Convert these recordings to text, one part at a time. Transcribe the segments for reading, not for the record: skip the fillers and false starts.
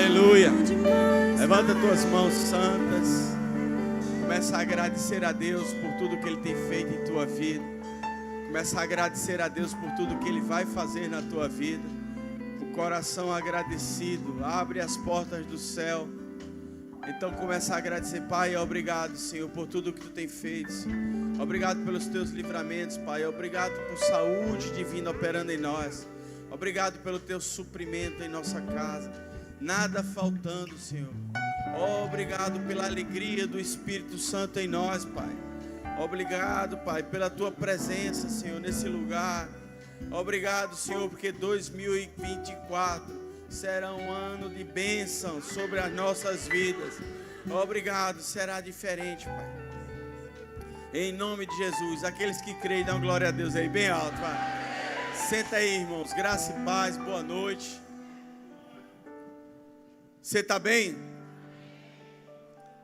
Aleluia. Levanta tuas mãos santas. Começa a agradecer a Deus por tudo que Ele tem feito em tua vida. Começa a agradecer a Deus por tudo que Ele vai fazer na tua vida. O coração agradecido abre as portas do céu. Então começa a agradecer, Pai, obrigado, Senhor, por tudo que Tu tem feito, Senhor. Obrigado pelos Teus livramentos, Pai. Obrigado por saúde divina operando em nós. Obrigado pelo Teu suprimento em nossa casa. Nada faltando, Senhor. Obrigado pela alegria do Espírito Santo em nós, Pai. Obrigado, Pai, pela Tua presença, Senhor, nesse lugar. Obrigado, Senhor, porque 2024 será um ano de bênção sobre as nossas vidas. Obrigado, será diferente, Pai. Em nome de Jesus, aqueles que creem, dão glória a Deus aí, bem alto, Pai. Senta aí, irmãos, graça e paz, boa noite. Você está bem?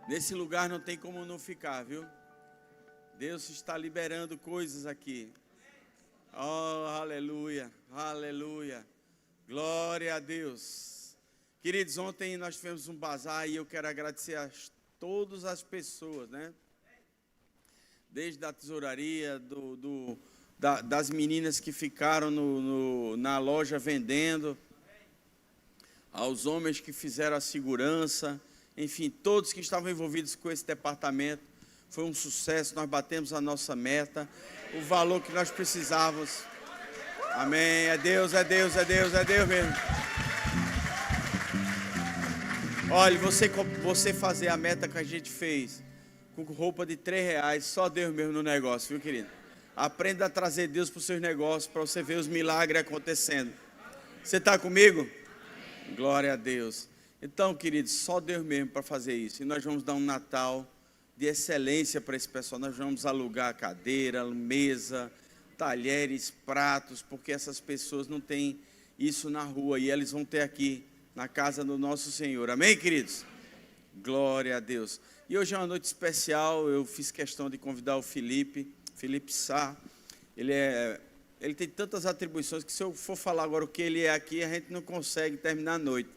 Nesse lugar não tem como não ficar, viu? Deus está liberando coisas aqui. Oh, aleluia, aleluia. Glória a Deus. Queridos, ontem nós tivemos um bazar e eu quero agradecer a todas as pessoas, né? Desde a tesouraria, das meninas que ficaram na loja vendendo, aos homens que fizeram a segurança, enfim, todos que estavam envolvidos com esse departamento. Foi um sucesso, nós batemos a nossa meta, o valor que nós precisávamos. Amém, é Deus, é Deus, é Deus, é Deus mesmo. Olha, você fazer a meta que a gente fez, com roupa de R$3, só Deus mesmo no negócio, viu, querido? Aprenda a trazer Deus para os seus negócios, para você ver os milagres acontecendo. Você está comigo? Glória a Deus. Então, queridos, só Deus mesmo para fazer isso. E nós vamos dar um Natal de excelência para esse pessoal. Nós vamos alugar cadeira, mesa, talheres, pratos, porque essas pessoas não têm isso na rua e eles vão ter aqui na casa do nosso Senhor. Amém, queridos? Glória a Deus. E hoje é uma noite especial. Eu fiz questão de convidar o Felipe Sá. Ele tem tantas atribuições que se eu for falar agora o que ele é aqui, a gente não consegue terminar a noite.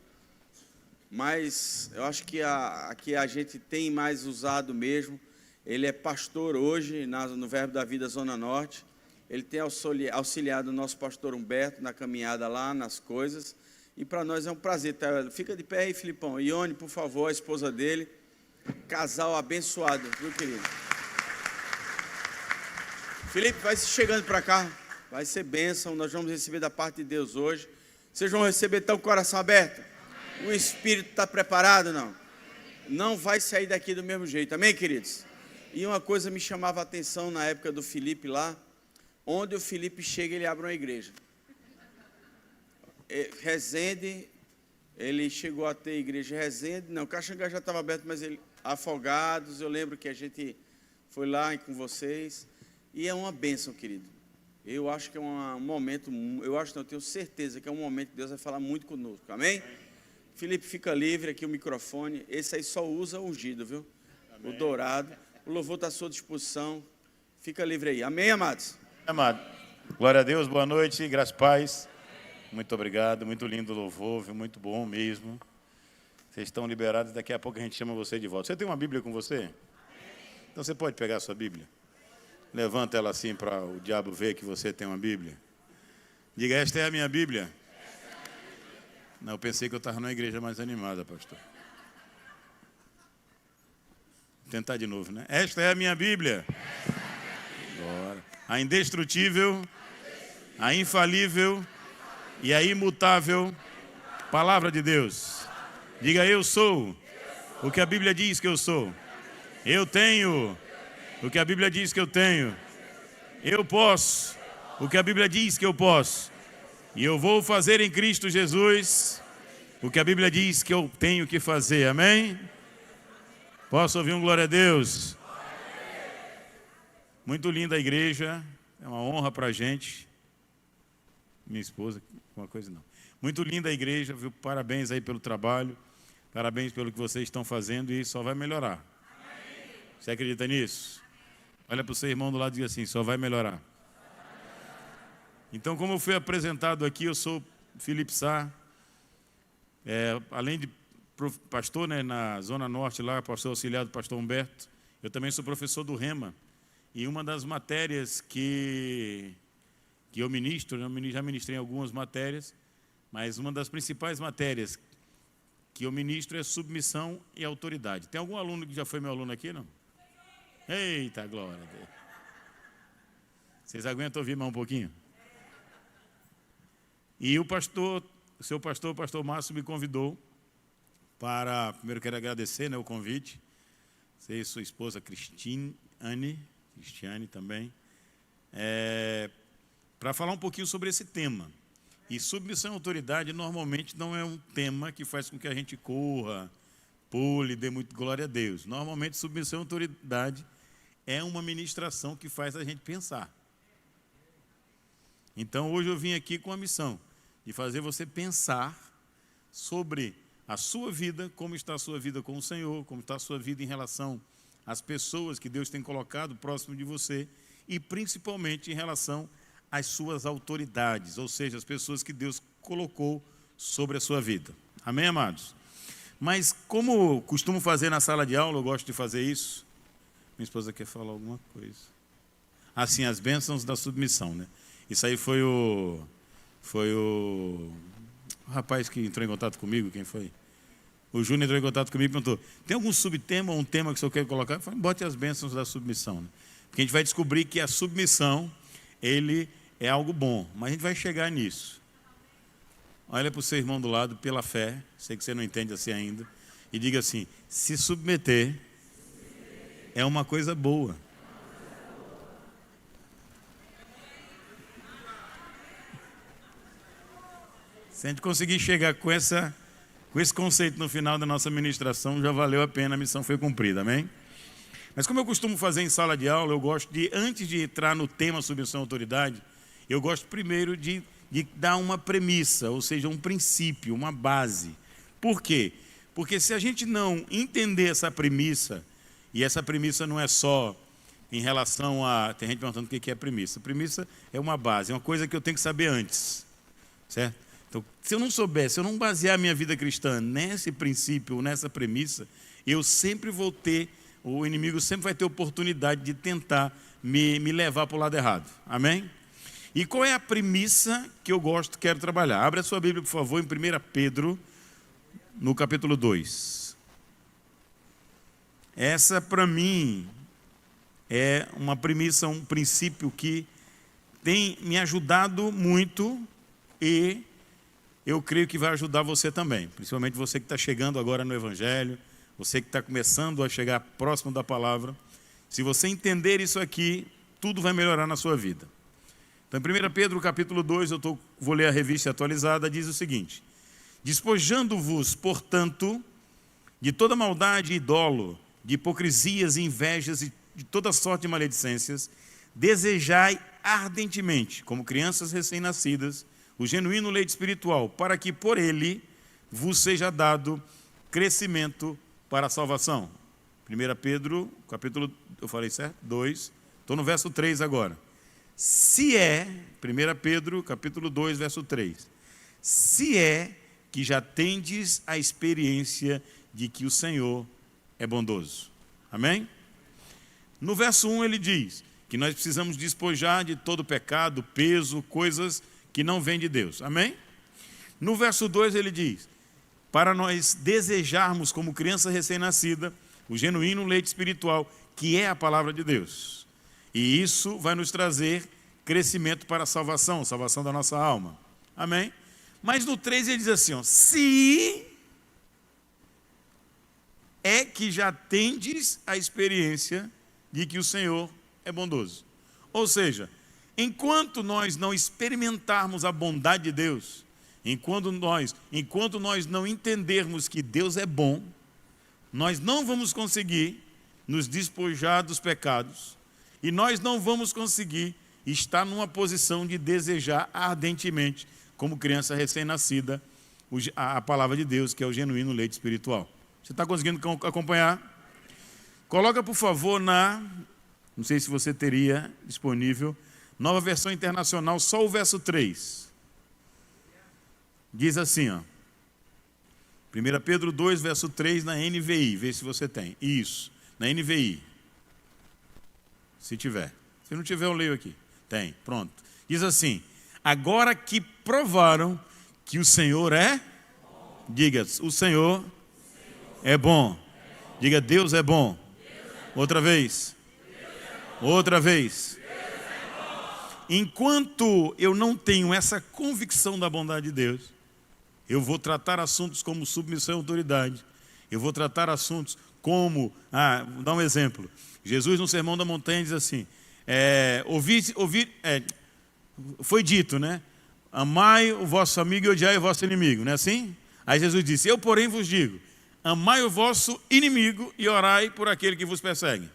Mas eu acho que aqui a gente tem mais usado mesmo. Ele é pastor hoje no Verbo da Vida Zona Norte. Ele tem auxiliado o nosso pastor Humberto na caminhada lá, nas coisas. E para nós é um prazer. Tá? Fica de pé aí, Filipão. Ione, por favor, a esposa dele. Casal abençoado, viu, querido? Felipe, vai chegando para cá. Vai ser bênção. Nós vamos receber da parte de Deus hoje. Vocês vão receber, então, com o coração aberto. O Espírito está preparado, não? Não vai sair daqui do mesmo jeito. Amém, queridos? E uma coisa me chamava a atenção na época do Felipe lá. Onde o Felipe chega, ele abre uma igreja. Resende, ele chegou a ter igreja Resende. Não, Caxangá já estava aberto, mas Afogados, eu lembro que a gente foi lá com vocês. E é uma bênção, querido. Eu acho que é um momento, eu tenho certeza que é um momento que Deus vai falar muito conosco. Amém? Felipe, fica livre aqui o microfone. Esse aí só usa o ungido, viu? Amém. O dourado. O louvor está à sua disposição. Fica livre aí. Amém, amados? Amado. Glória a Deus, boa noite, graças e paz. Muito obrigado, muito lindo o louvor, viu? Muito bom mesmo. Vocês estão liberados, daqui a pouco a gente chama você de volta. Você tem uma Bíblia com você? Então você pode pegar a sua Bíblia. Levanta ela assim para o diabo ver que você tem uma Bíblia. Diga, esta é a minha Bíblia. Não, eu pensei que eu estava numa igreja mais animada, pastor. Vou tentar de novo, né? Esta é a minha Bíblia. Bora. A indestrutível, a infalível e a imutável palavra de Deus. Diga, eu sou o que a Bíblia diz que eu sou. Eu tenho o que a Bíblia diz que eu tenho. Eu posso o que a Bíblia diz que eu posso. E eu vou fazer em Cristo Jesus o que a Bíblia diz que eu tenho que fazer. Amém? Posso ouvir um glória a Deus? Muito linda a igreja. É uma honra para a gente. Minha esposa, uma coisa não. Muito linda a igreja, viu? Parabéns aí pelo trabalho. Parabéns pelo que vocês estão fazendo e só vai melhorar. Você acredita nisso? Olha para o seu irmão do lado e diga assim, só vai melhorar. Então, como eu fui apresentado aqui, eu sou Felipe Sá. Além de pastor, né, na Zona Norte, lá, pastor auxiliar do pastor Humberto. Eu também sou professor do Rema. E uma das matérias que eu ministro, já ministrei algumas matérias, mas uma das principais matérias que eu ministro é submissão e autoridade. Tem algum aluno que já foi meu aluno aqui, não? Eita, glória a Deus. Vocês aguentam ouvir mais um pouquinho? E o seu pastor, o pastor Márcio, me convidou para, primeiro quero agradecer, né, o convite, você e sua esposa Cristiane também, para falar um pouquinho sobre esse tema. E submissão e autoridade normalmente não é um tema que faz com que a gente corra, pule, dê muito glória a Deus. Normalmente submissão e autoridade é uma ministração que faz a gente pensar. Então hoje eu vim aqui com a missão de fazer você pensar sobre a sua vida, como está a sua vida com o Senhor, como está a sua vida em relação às pessoas que Deus tem colocado próximo de você e principalmente em relação às suas autoridades, ou seja, as pessoas que Deus colocou sobre a sua vida. Amém, amados? Mas como costumo fazer na sala de aula, eu gosto de fazer isso. Minha esposa quer falar alguma coisa. Assim, as bênçãos da submissão, né? Isso aí foi o rapaz que entrou em contato comigo, quem foi? O Júnior entrou em contato comigo e perguntou, tem algum subtema ou um tema que o senhor quer colocar? Eu falei, bote as bênçãos da submissão, né? Porque a gente vai descobrir que a submissão, ele é algo bom, mas a gente vai chegar nisso. Olha para o seu irmão do lado, pela fé, sei que você não entende assim ainda, e diga assim, se submeter é uma coisa boa. Se a gente conseguir chegar com esse conceito no final da nossa ministração, já valeu a pena, a missão foi cumprida, amém? Mas como eu costumo fazer em sala de aula, eu gosto de, antes de entrar no tema submissão e autoridade, eu gosto primeiro de dar uma premissa, ou seja, um princípio, uma base. Por quê? Porque se a gente não entender essa premissa, e essa premissa não é só em relação a... Tem gente perguntando o que é premissa. Premissa é uma base, é uma coisa que eu tenho que saber antes, certo? Então, se eu não souber, se eu não basear a minha vida cristã nesse princípio, nessa premissa, eu sempre vou ter, o inimigo sempre vai ter oportunidade de tentar me levar para o lado errado. Amém? E qual é a premissa que eu quero trabalhar? Abre a sua Bíblia, por favor, em 1 Pedro, no capítulo 2. Essa, para mim, é uma premissa, um princípio que tem me ajudado muito e eu creio que vai ajudar você também, principalmente você que está chegando agora no Evangelho, você que está começando a chegar próximo da palavra. Se você entender isso aqui, tudo vai melhorar na sua vida. Então, em 1 Pedro, capítulo 2, vou ler a revista atualizada, diz o seguinte: despojando-vos, portanto, de toda maldade e dolo, de hipocrisias e invejas e de toda sorte de maledicências, desejai ardentemente, como crianças recém-nascidas, o genuíno leite espiritual, para que por ele vos seja dado crescimento para a salvação. 1 Pedro, capítulo, eu falei certo? 2, estou no verso 3 agora. Se é, 1 Pedro, capítulo 2, verso 3, se é que já tendes a experiência de que o Senhor é bondoso. Amém? No verso 1 ele diz que nós precisamos despojar de todo pecado, peso, coisas que não vêm de Deus. Amém? No verso 2 ele diz, para nós desejarmos como criança recém-nascida, o genuíno leite espiritual, que é a palavra de Deus. E isso vai nos trazer crescimento para a salvação da nossa alma. Amém? Mas no 3 ele diz assim, ó, se é que já tendes a experiência de que o Senhor é bondoso. Ou seja, enquanto nós não experimentarmos a bondade de Deus, enquanto nós não entendermos que Deus é bom, nós não vamos conseguir nos despojar dos pecados e nós não vamos conseguir estar numa posição de desejar ardentemente, como criança recém-nascida, a palavra de Deus, que é o genuíno leite espiritual. Você está conseguindo acompanhar? Coloca, por favor, não sei se você teria disponível, Nova Versão Internacional, só o verso 3. Diz assim, ó, 1 Pedro 2, verso 3, na NVI. Vê se você tem. Isso, na NVI. Se tiver. Se não tiver, eu leio aqui. Tem, pronto. Diz assim: agora que provaram que o Senhor é... Diga, o Senhor é bom. Diga, Deus é bom. Outra vez. Outra vez. Enquanto eu não tenho essa convicção da bondade de Deus, eu vou tratar assuntos como submissão e autoridade. Eu vou tratar assuntos como... vou dar um exemplo. Jesus, no Sermão da Montanha, diz assim... foi dito, né? Amai o vosso amigo e odiai o vosso inimigo, não é assim? Aí Jesus disse: eu, porém, vos digo, amai o vosso inimigo e orai por aquele que vos persegue.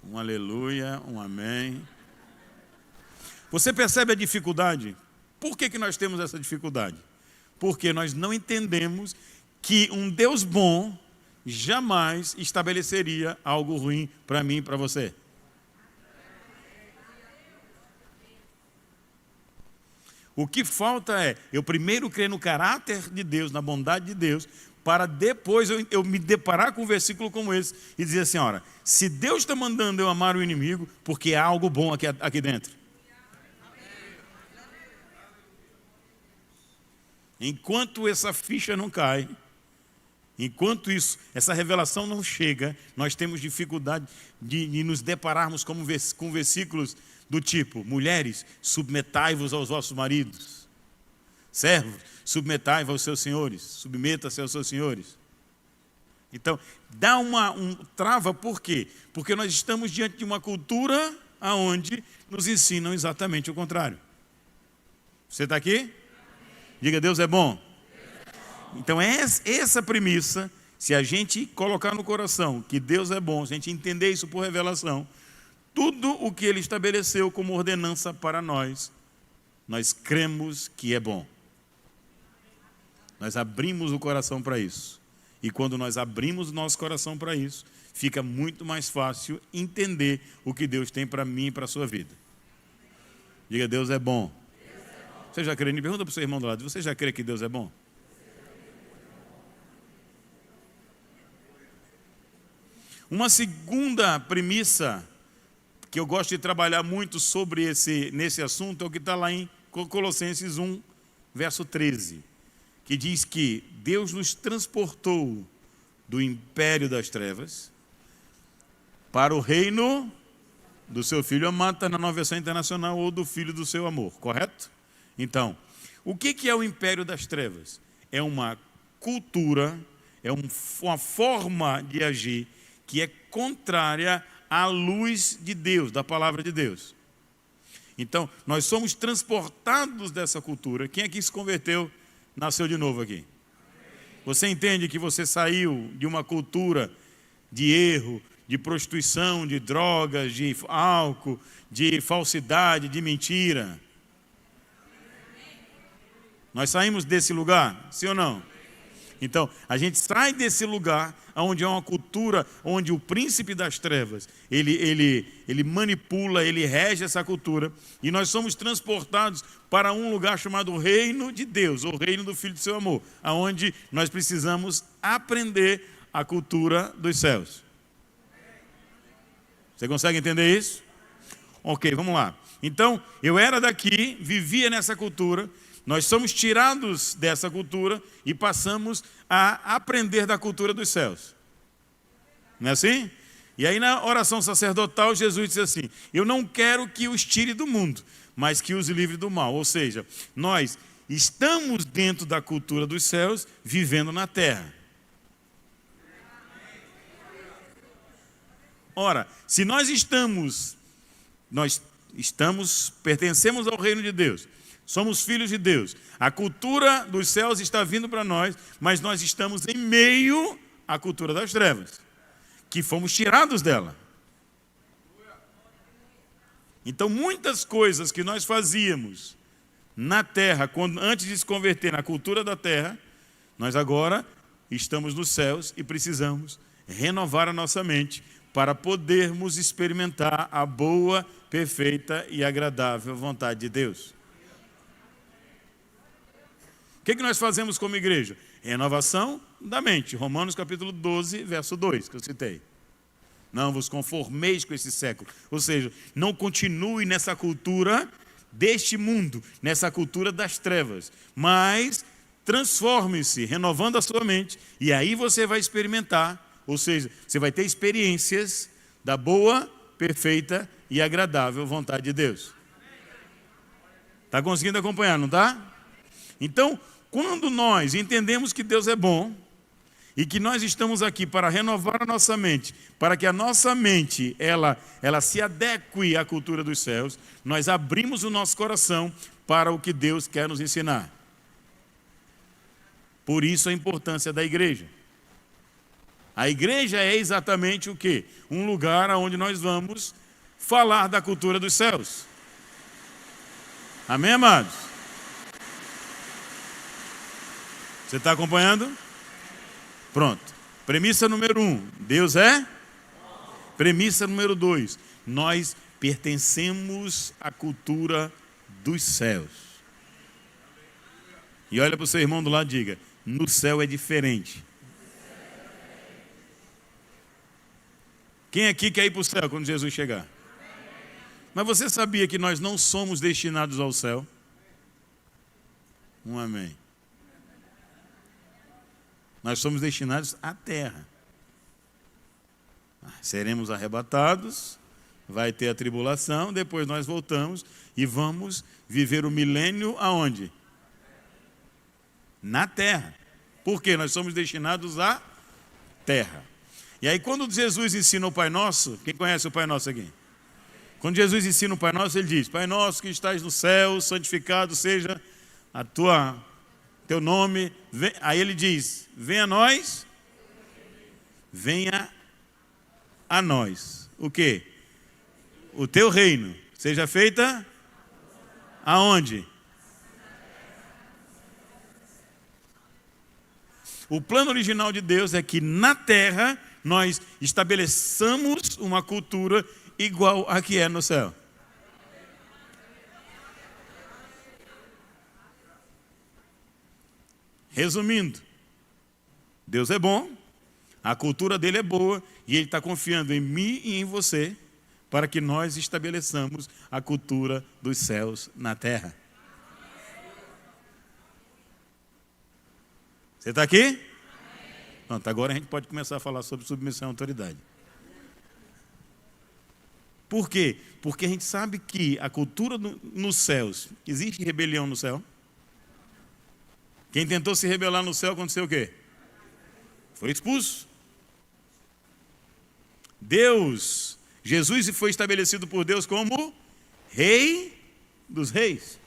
Um aleluia, um amém. Você percebe a dificuldade? Por que nós temos essa dificuldade? Porque nós não entendemos que um Deus bom jamais estabeleceria algo ruim para mim e para você. O que falta é, eu primeiro crer no caráter de Deus, na bondade de Deus, para depois eu me deparar com um versículo como esse e dizer assim, ora, se Deus está mandando eu amar o inimigo, porque há algo bom aqui dentro. Enquanto essa ficha não cai, enquanto essa revelação não chega, nós temos dificuldade de nos depararmos com versículos do tipo: mulheres, submetai-vos aos vossos maridos. Servos, submetai-vos aos seus senhores. Submeta-se aos seus senhores. Então, dá trava, por quê? Porque nós estamos diante de uma cultura onde nos ensinam exatamente o contrário. Você está aqui? Diga, Deus é bom. Então, essa premissa, se a gente colocar no coração que Deus é bom, se a gente entender isso por revelação, tudo o que Ele estabeleceu como ordenança para nós, nós cremos que é bom. Nós abrimos o coração para isso. E quando nós abrimos o nosso coração para isso, fica muito mais fácil entender o que Deus tem para mim e para a sua vida. Diga, Deus é bom. Você já crê? Pergunta para o seu irmão do lado, você já crê que Deus é bom? Uma segunda premissa que eu gosto de trabalhar muito nesse assunto é o que está lá em Colossenses 1, verso 13, que diz que Deus nos transportou do império das trevas para o reino do seu Filho amado, está na Nova Versão Internacional, ou do Filho do seu amor, correto? Então, o que é o império das trevas? É uma cultura, é uma forma de agir que é contrária à luz de Deus, da palavra de Deus. Então, nós somos transportados dessa cultura. Quem aqui se converteu, nasceu de novo aqui? Você entende que você saiu de uma cultura de erro, de prostituição, de drogas, de álcool, de falsidade, de mentira? Nós saímos desse lugar, sim ou não? Então, a gente sai desse lugar onde é uma cultura, onde o príncipe das trevas, ele manipula, ele rege essa cultura, e nós somos transportados para um lugar chamado Reino de Deus, ou Reino do Filho do seu amor, onde nós precisamos aprender a cultura dos céus. Você consegue entender isso? Ok, vamos lá. Então, eu era daqui, vivia nessa cultura. Nós somos tirados dessa cultura e passamos a aprender da cultura dos céus. Não é assim? E aí na oração sacerdotal, Jesus disse assim: eu não quero que os tire do mundo, mas que os livre do mal. Ou seja, nós estamos dentro da cultura dos céus, vivendo na terra. Ora, se nós pertencemos ao reino de Deus, somos filhos de Deus, a cultura dos céus está vindo para nós, mas nós estamos em meio à cultura das trevas, que fomos tirados dela. Então, muitas coisas que nós fazíamos na terra, antes de se converter na cultura da terra, nós agora estamos nos céus e precisamos renovar a nossa mente para podermos experimentar a boa, perfeita e agradável vontade de Deus. que nós fazemos como igreja? Renovação da mente. Romanos capítulo 12, verso 2, que eu citei. Não vos conformeis com esse século. Ou seja, não continue nessa cultura deste mundo, nessa cultura das trevas, mas transforme-se, renovando a sua mente, e aí você vai experimentar, ou seja, você vai ter experiências da boa, perfeita e agradável vontade de Deus. Está conseguindo acompanhar, não está? Então, quando nós entendemos que Deus é bom, e que nós estamos aqui para renovar a nossa mente, para que a nossa mente ela se adeque à cultura dos céus, nós abrimos o nosso coração para o que Deus quer nos ensinar. Por isso a importância da igreja. A igreja é exatamente o quê? Um lugar onde nós vamos falar da cultura dos céus. Amém, amados? Você está acompanhando? Pronto. Premissa número 1, Deus é? Premissa número 2, nós pertencemos à cultura dos céus. E olha para o seu irmão do lado e diga, no céu é diferente. Quem aqui quer ir para o céu quando Jesus chegar? Mas você sabia que nós não somos destinados ao céu? Um amém. Nós somos destinados à terra. Seremos arrebatados, vai ter a tribulação, depois nós voltamos e vamos viver o milênio aonde? Na terra. Por quê? Nós somos destinados à terra. E aí quando Jesus ensina o Pai Nosso, quem conhece o Pai Nosso aqui? Quando Jesus ensina o Pai Nosso, ele diz, Pai Nosso que estás no céu, santificado seja teu nome. Aí ele diz, venha a nós, venha a nós. O quê? O teu reino seja feita aonde? O plano original de Deus é que na terra nós estabeleçamos uma cultura igual a que é no céu. Resumindo, Deus é bom, a cultura dele é boa e ele está confiando em mim e em você para que nós estabeleçamos a cultura dos céus na terra. Você está aqui? Pronto, agora a gente pode começar a falar sobre submissão à autoridade. Por quê? Porque a gente sabe que a cultura nos céus, existe rebelião no céu? Quem tentou se rebelar no céu, aconteceu o quê? Foi expulso. Jesus foi estabelecido por Deus como Rei dos Reis.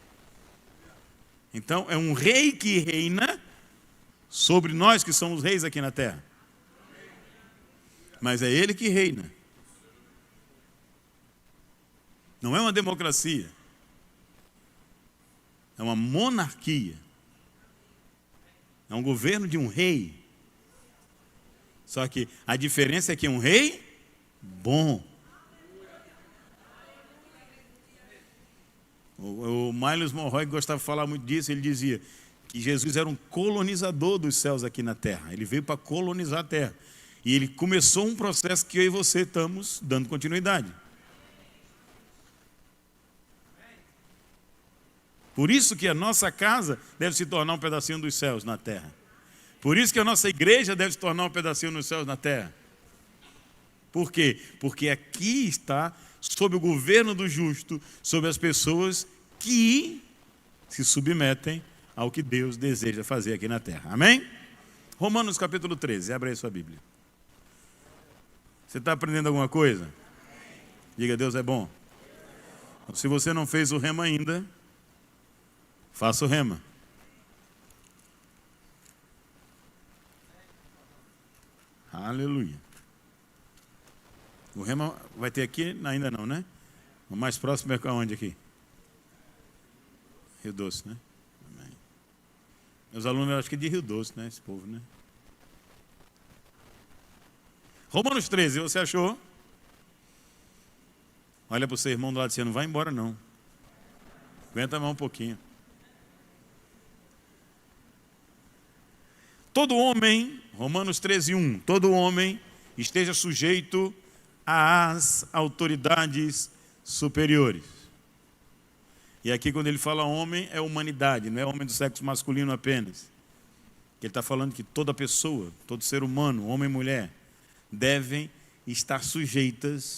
Então, é um rei que reina sobre nós que somos reis aqui na terra. Mas é ele que reina. Não é uma democracia. É uma monarquia. É um governo de um rei. Só que a diferença é que é um rei bom. O Miles Monroe gostava de falar muito disso. Ele dizia que Jesus era um colonizador dos céus aqui na terra. Ele veio para colonizar a terra. E ele começou um processo que eu e você estamos dando continuidade. Por isso que a nossa casa deve se tornar um pedacinho dos céus na terra. Por isso que a nossa igreja deve se tornar um pedacinho dos céus na terra. Por quê? Porque aqui está, sob o governo do justo, sobre as pessoas que se submetem ao que Deus deseja fazer aqui na terra. Amém? Romanos capítulo 13, abre aí sua Bíblia. Você está aprendendo alguma coisa? Diga, Deus é bom. Se você não fez o rema ainda, faça o rema. Aleluia. O rema vai ter aqui? Ainda não, né? O mais próximo é onde aqui? Rio Doce, né? Amém. Meus alunos, eu acho que é de Rio Doce, né? Esse povo, né? Romanos 13, você achou? Olha para o seu irmão do lado, você não vai embora não. Aguenta mais um pouquinho. todo homem, Romanos 13:1, todo homem esteja sujeito às autoridades superiores. E aqui quando ele fala homem, é humanidade, não é homem do sexo masculino apenas. Ele está falando que toda pessoa, todo ser humano, homem e mulher, devem estar sujeita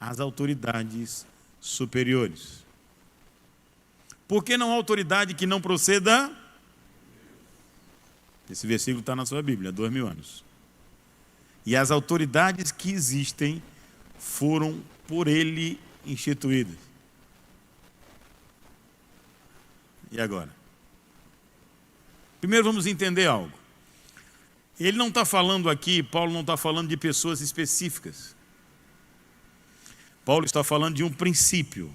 às autoridades superiores. Por que não autoridade que não proceda? Esse versículo está na sua Bíblia, há 2000 anos. E as autoridades que existem foram por ele instituídas. E agora? Primeiro vamos entender algo. Ele não está falando aqui, Paulo não está falando de pessoas específicas. Paulo está falando de um princípio,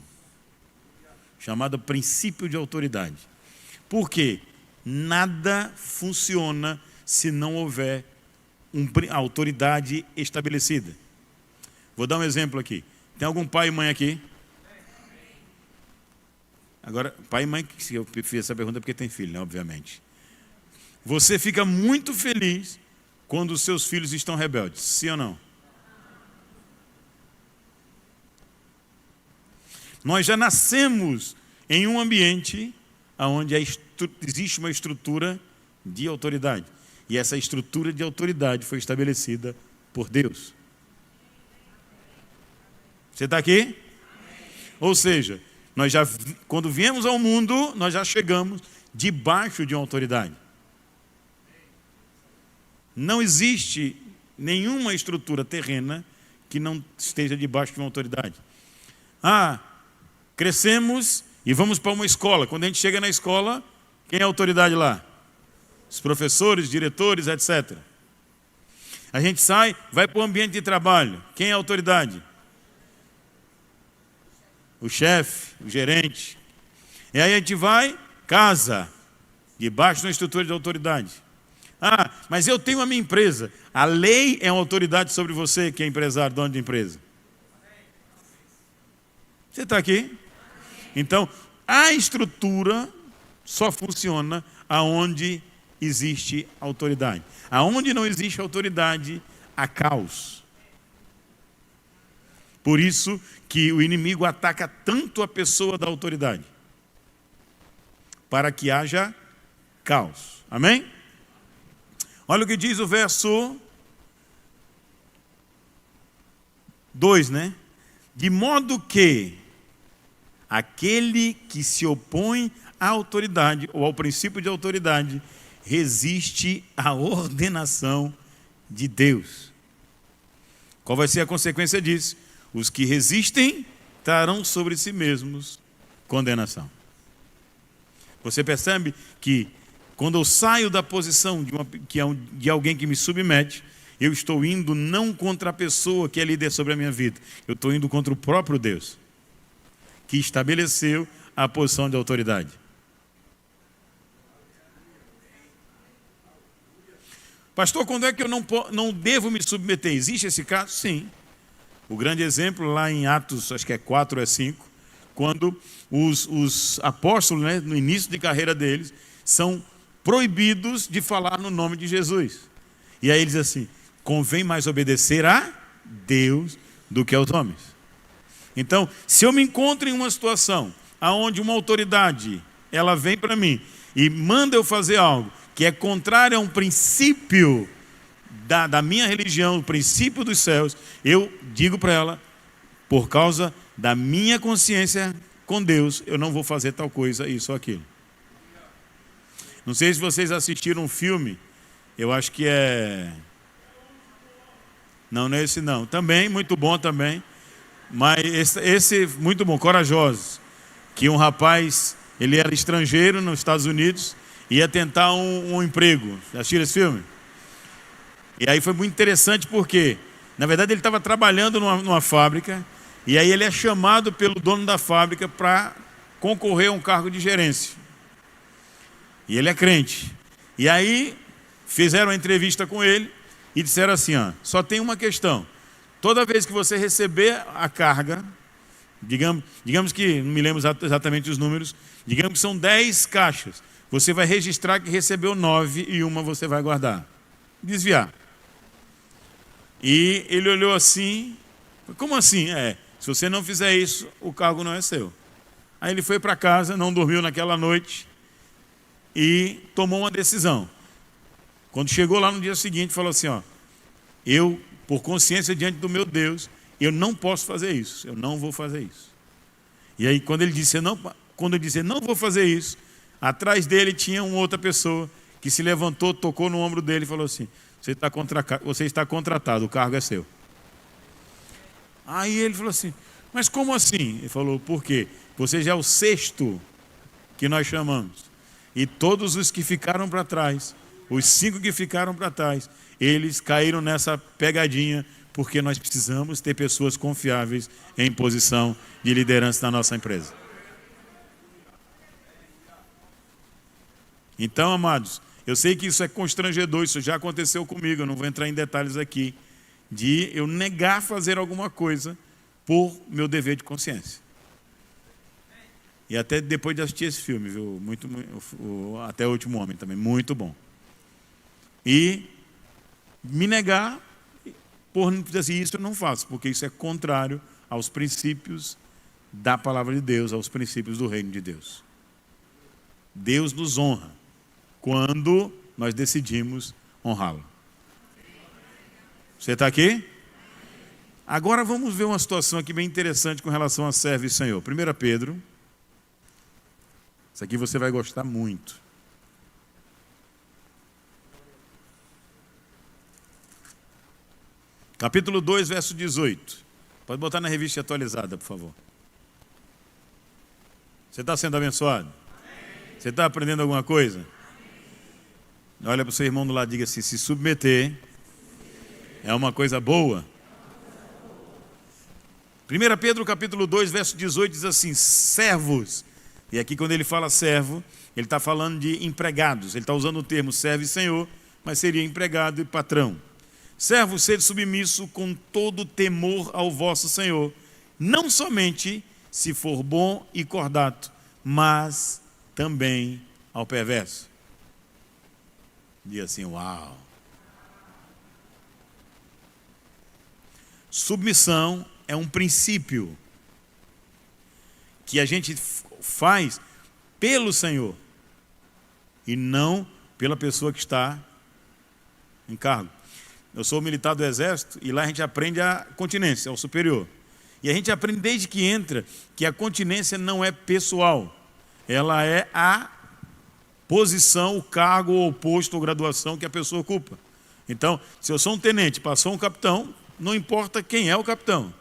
chamado princípio de autoridade. Por quê? Nada funciona se não houver uma autoridade estabelecida. Vou dar um exemplo aqui. Tem algum pai e mãe aqui? Agora, pai e mãe, se eu fiz essa pergunta é porque tem filho, né? Obviamente. Você fica muito feliz quando os seus filhos estão rebeldes, sim ou não? Nós já nascemos em um ambiente onde existe uma estrutura de autoridade. E essa estrutura de autoridade foi estabelecida por Deus. Você está aqui? Ou seja, quando viemos ao mundo, nós já chegamos debaixo de uma autoridade. Não existe nenhuma estrutura terrena que não esteja debaixo de uma autoridade. Crescemos e vamos para uma escola. Quando a gente chega na escola, quem é a autoridade lá? Os professores, diretores, etc. A gente sai, vai para o ambiente de trabalho. Quem é a autoridade? O chefe, o gerente. E aí a gente vai, casa, debaixo de uma estrutura de autoridade. Mas eu tenho a minha empresa. A lei é uma autoridade sobre você, que é empresário, dono de empresa. Você está aqui? Então, a estrutura só funciona aonde existe autoridade. Aonde não existe autoridade, há caos. Por isso que o inimigo ataca tanto a pessoa da autoridade, para que haja caos. Amém? Olha o que diz o verso 2, né? De modo que aquele que se opõe à autoridade ou ao princípio de autoridade resiste à ordenação de Deus. Qual vai ser a consequência disso? Os que resistem trarão sobre si mesmos condenação. Você percebe que quando eu saio da posição de alguém que me submete, eu estou indo não contra a pessoa que é líder sobre a minha vida. Eu estou indo contra o próprio Deus, que estabeleceu a posição de autoridade. Pastor, quando é que eu não devo me submeter? Existe esse caso? Sim. O grande exemplo lá em Atos, acho que é 4 ou é 5, quando os apóstolos, né, no início de carreira deles, são proibidos de falar no nome de Jesus. E aí eles dizem assim, convém mais obedecer a Deus do que aos homens. Então, se eu me encontro em uma situação onde uma autoridade, ela vem para mim e manda eu fazer algo que é contrário a um princípio da minha religião, o princípio dos céus, eu digo para ela, por causa da minha consciência com Deus, eu não vou fazer tal coisa, isso ou aquilo. Não sei se vocês assistiram um filme, eu acho que é... Não é esse não. Também, muito bom também. Mas esse muito bom, Corajosos. Que um rapaz, ele era estrangeiro nos Estados Unidos, ia tentar um emprego. Já assistiram esse filme? E aí foi muito interessante porque, na verdade, ele estava trabalhando numa fábrica, e aí ele é chamado pelo dono da fábrica para concorrer a um cargo de gerência. E ele é crente. E aí fizeram uma entrevista com ele e disseram assim, só tem uma questão. Toda vez que você receber a carga, digamos que, não me lembro exatamente os números, digamos que são 10 caixas. você vai registrar que recebeu 9 e uma você vai guardar. Desviar. E ele olhou assim, como assim? Se você não fizer isso, o cargo não é seu. Aí ele foi para casa, não dormiu naquela noite e tomou uma decisão. Quando chegou lá no dia seguinte, falou assim, eu, por consciência diante do meu Deus, eu não posso fazer isso, eu não vou fazer isso. E aí quando ele disse, eu não vou fazer isso, atrás dele tinha uma outra pessoa que se levantou, tocou no ombro dele e falou assim, você está contratado, o cargo é seu. Aí ele falou assim, mas como assim? Ele falou, por quê? Você já é o 6º que nós chamamos. E todos os que ficaram para trás, os 5 que ficaram para trás, eles caíram nessa pegadinha, porque nós precisamos ter pessoas confiáveis em posição de liderança na nossa empresa. Então, amados, eu sei que isso é constrangedor, isso já aconteceu comigo, eu não vou entrar em detalhes aqui, de eu negar fazer alguma coisa por meu dever de consciência. E até depois de assistir esse filme, viu? Até o Último Homem também, muito bom. E me negar por não dizer assim, isso eu não faço, porque isso é contrário aos princípios da palavra de Deus, aos princípios do reino de Deus. Deus nos honra quando nós decidimos honrá-lo. Você está aqui? Agora vamos ver uma situação aqui bem interessante com relação a servo e Senhor. 1 Pedro. Isso aqui você vai gostar muito. Capítulo 2, verso 18. Pode botar na revista atualizada, por favor. Você está sendo abençoado? Você está aprendendo alguma coisa? Olha para o seu irmão do lado e diga assim, se submeter é uma coisa boa. 1 Pedro capítulo 2, verso 18 diz assim, servos. E aqui quando ele fala servo, ele está falando de empregados. Ele está usando o termo servo e senhor, mas seria empregado e patrão. Servos, sede submisso com todo temor ao vosso Senhor, não somente se for bom e cordato, mas também ao perverso. Diga assim, uau. Submissão é um princípio que a gente faz pelo Senhor e não pela pessoa que está em cargo. Eu sou militar do Exército e lá a gente aprende a continência, ao superior. E a gente aprende desde que entra que a continência não é pessoal. Ela é a posição, o cargo, ou posto ou graduação que a pessoa ocupa. Então, se eu sou um tenente, passou um capitão, não importa quem é o capitão.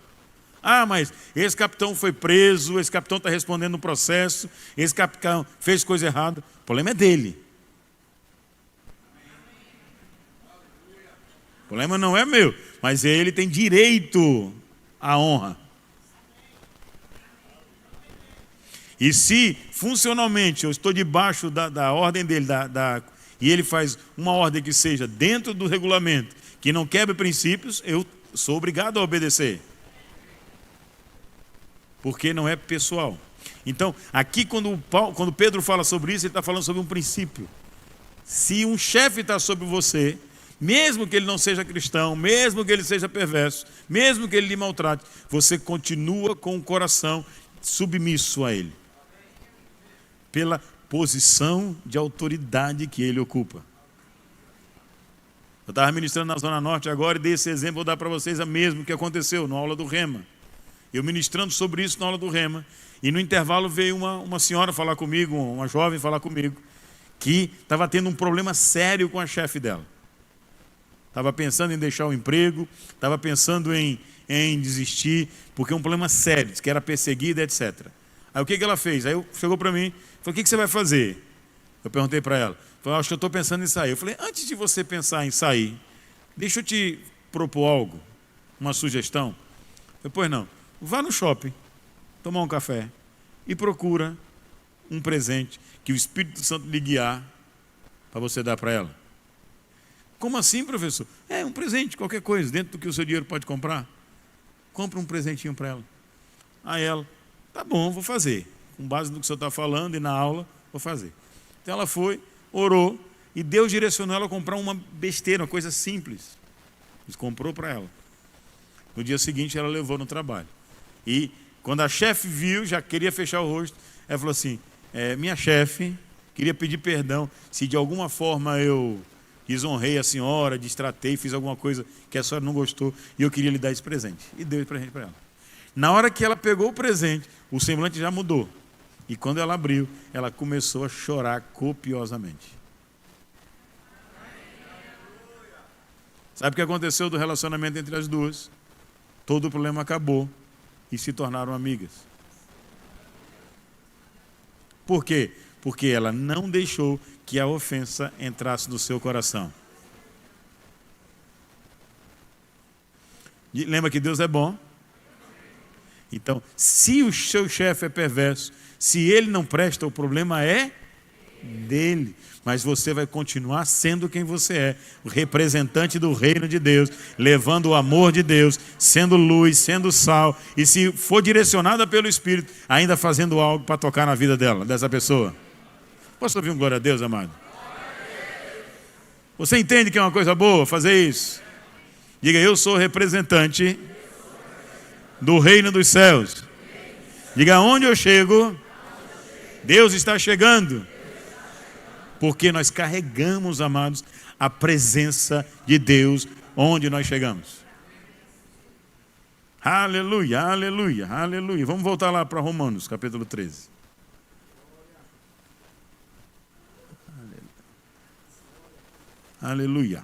Ah, mas esse capitão foi preso, esse capitão está respondendo no processo, esse capitão fez coisa errada. O problema é dele. O problema não é meu, mas ele tem direito à honra. E se funcionalmente eu estou debaixo da ordem dele, e ele faz uma ordem que seja dentro do regulamento, que não quebre princípios, eu sou obrigado a obedecer. Porque não é pessoal. Então, aqui quando Pedro fala sobre isso, ele está falando sobre um princípio. Se um chefe está sobre você, mesmo que ele não seja cristão, mesmo que ele seja perverso, mesmo que ele lhe maltrate, você continua com o coração submisso a ele. Pela posição de autoridade que ele ocupa. Eu estava ministrando na Zona Norte agora e dei esse exemplo, vou dar para vocês a mesmo que aconteceu na aula do Rema. Eu ministrando sobre isso na aula do Rema, e no intervalo veio uma senhora falar comigo, uma jovem falar comigo, que estava tendo um problema sério com a chefe dela. Estava pensando em deixar o emprego, estava pensando em desistir, porque é um problema sério, que era perseguida, etc. Aí o que ela fez? Aí chegou para mim, falou, o que você vai fazer? Eu perguntei para ela, falei, acho que eu estou pensando em sair. Eu falei, antes de você pensar em sair, deixa eu te propor algo, uma sugestão. Eu falei, pois não, vá no shopping, tomar um café e procura um presente que o Espírito Santo lhe guiar para você dar para ela. Como assim, professor? É um presente, qualquer coisa, dentro do que o seu dinheiro pode comprar. Compra um presentinho para ela. Aí ela, tá bom, vou fazer. Com base no que o senhor está falando e na aula, vou fazer. Então ela foi, orou, e Deus direcionou ela a comprar uma besteira, uma coisa simples. Ele comprou para ela. No dia seguinte ela levou no trabalho. E quando a chefe viu, já queria fechar o rosto, ela falou assim, minha chefe, queria pedir perdão se de alguma forma eu desonrei a senhora, destratei, fiz alguma coisa que a senhora não gostou e eu queria lhe dar esse presente. E deu esse presente para ela. Na hora que ela pegou o presente, o semblante já mudou. E quando ela abriu, ela começou a chorar copiosamente. Sabe o que aconteceu do relacionamento entre as duas? Todo o problema acabou e se tornaram amigas. Por quê? Porque ela não deixou que a ofensa entrasse no seu coração. E lembra que Deus é bom? Então, se o seu chefe é perverso, se ele não presta, o problema é dele. Mas você vai continuar sendo quem você é, o representante do reino de Deus, levando o amor de Deus, sendo luz, sendo sal, e se for direcionada pelo Espírito, ainda fazendo algo para tocar na vida dela, dessa pessoa. Posso ouvir um glória a Deus, amado? Você entende que é uma coisa boa fazer isso? Diga, eu sou representante do reino dos céus. Diga, onde eu chego, Deus está chegando. Porque nós carregamos, amados, a presença de Deus onde nós chegamos. Aleluia, aleluia, aleluia. Vamos voltar lá para Romanos, capítulo 13. Aleluia.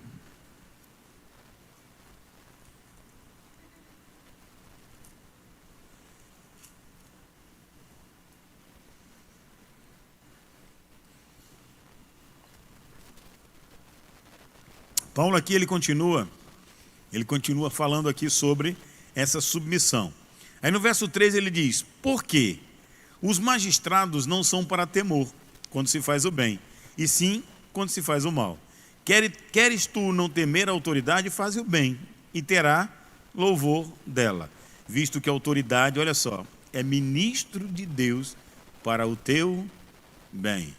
Paulo aqui ele continua falando aqui sobre essa submissão. Aí no verso 3 ele diz, por quê? Os magistrados não são para temor quando se faz o bem, e sim quando se faz o mal. Queres tu não temer a autoridade, faz o bem, e terá louvor dela, visto que a autoridade, olha só, é ministro de Deus para o teu bem.